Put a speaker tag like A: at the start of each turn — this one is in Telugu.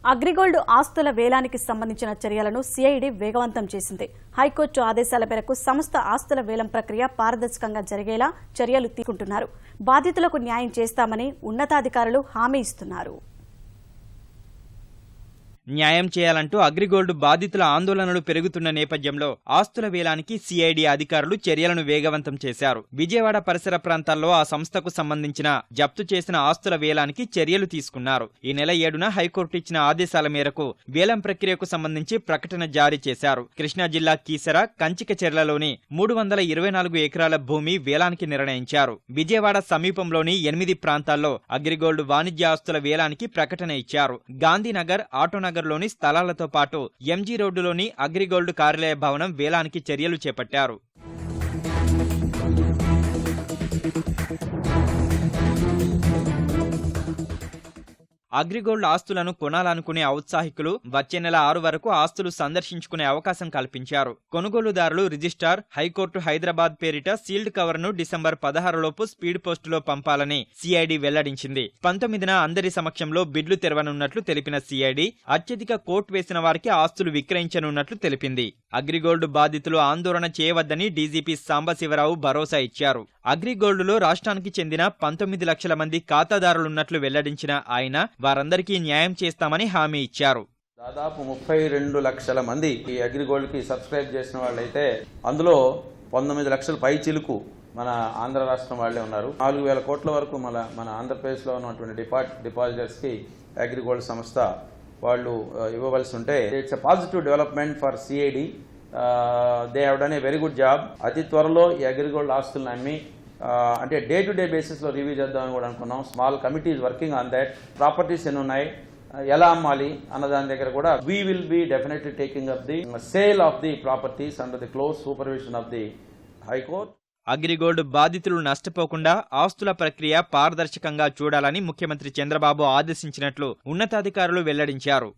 A: అగ్రిగోల్డ్ ఆస్తుల వేలానికి సంబంధించిన చర్యలను సిఐడి వేగవంతం చేసింది. హైకోర్టు ఆదేశాల మేరకు సంస్థ ఆస్తుల వేలం ప్రక్రియ పారదర్శకంగా జరిగేలా చర్యలు తీసుకుంటున్నారు. బాధితులకు న్యాయం చేస్తామని ఉన్నతాధికారులు హామీ ఇస్తున్నారు.
B: న్యాయం చేయాలంటూ అగ్రిగోల్డ్ బాధితుల ఆందోళనలు పెరుగుతున్న నేపథ్యంలో ఆస్తుల వేలానికి సిఐడి అధికారులు చర్యలను వేగవంతం చేశారు. విజయవాడ పరిసర ప్రాంతాల్లో ఆ సంస్థకు సంబంధించిన జప్తు చేసిన ఆస్తుల వేలానికి చర్యలు తీసుకున్నారు. ఈ నెల 7న హైకోర్టు ఇచ్చిన ఆదేశాల మేరకు వేలం ప్రక్రియకు సంబంధించి ప్రకటన జారీ చేశారు. కృష్ణా జిల్లా కీసర, కంచికచెర్లలోని 324 ఎకరాల భూమి వేలానికి నిర్ణయించారు. విజయవాడ సమీపంలోని 8 ప్రాంతాల్లో అగ్రిగోల్డ్ వాణిజ్య ఆస్తుల వేలానికి ప్రకటన ఇచ్చారు. గాంధీనగర్, ఆటోనగర్ లోని స్థలాలతో పాటు ఎంజీ రోడ్డులోని అగ్రిగోల్డ్ కార్యాలయ భవనం వేలానికి చర్యలు చేపట్టారు. అగ్రిగోల్డ్ ఆస్తులను కొనాలనుకునే ఔత్సాహికులు వచ్చే నెల 6 వరకు ఆస్తులు సందర్శించుకునే అవకాశం కల్పించారు. కొనుగోలుదారులు రిజిస్ట్రార్, హైకోర్టు హైదరాబాద్ పేరిట సీల్డ్ కవర్ ను డిసెంబర్ 16 లోపు స్పీడ్ పోస్టులో పంపాలని సిఐడి వెల్లడించింది. 19న అందరి సమక్షంలో బిడ్లు తెరవనున్నట్లు తెలిపిన సిఐడి అత్యధిక కోట్ వేసిన వారికి ఆస్తులు విక్రయించనున్నట్లు తెలిపింది. అగ్రిగోల్డ్ బాధితులు ఆందోళన చేయవద్దని డీజీపీ సాంబశివరావు భరోసా ఇచ్చారు. అగ్రిగోల్డ్ లో రాష్ట్రానికి చెందిన 19 లక్షల మంది ఖాతాదారులున్నట్లు వెల్లడించిన ఆయన వారందరికీ న్యాయం చేస్తామని హామీ ఇచ్చారు.
C: దాదాపు 32 లక్షల మంది ఈ అగ్రిగోల్డ్ కి సబ్స్క్రైబ్ చేసిన వాళ్ళైతే అందులో 19 లక్షల పై చిలుకు మన ఆంధ్ర రాష్ట్రం వాళ్లే ఉన్నారు. 4,000 కోట్ల వరకు మన ఆంధ్రప్రదేశ్ లో ఉన్నటువంటి డిపాజిటర్స్ కి అగ్రిగోల్డ్ సంస్థ వాళ్ళు ఇవ్వవలసి ఉంటే it's a positive development for CID. They have done a very good job. అతి త్వరలో ఈ అగ్రిగోల్డ్ ఆస్తులను అమ్మి అంటే డే టు డే బేసిస్ లో రివ్యూ చేద్దామని కూడా అనుకున్నాం. Small committee is working on that. Properties ఎన్ని ఉన్నాయి, ఎలా అమ్మాలి అన్న దాని దగ్గర కూడా we will be definitely taking up the sale of the properties under the close supervision of the high court.
B: AgriGold బాధితులు నష్టపోకుండా ఆస్తుల ప్రక్రియ పారదర్శకంగా చూడాలని ముఖ్యమంత్రి చంద్రబాబు ఆదేశించినట్లు ఉన్నతాధికారులు వెల్లడించారు.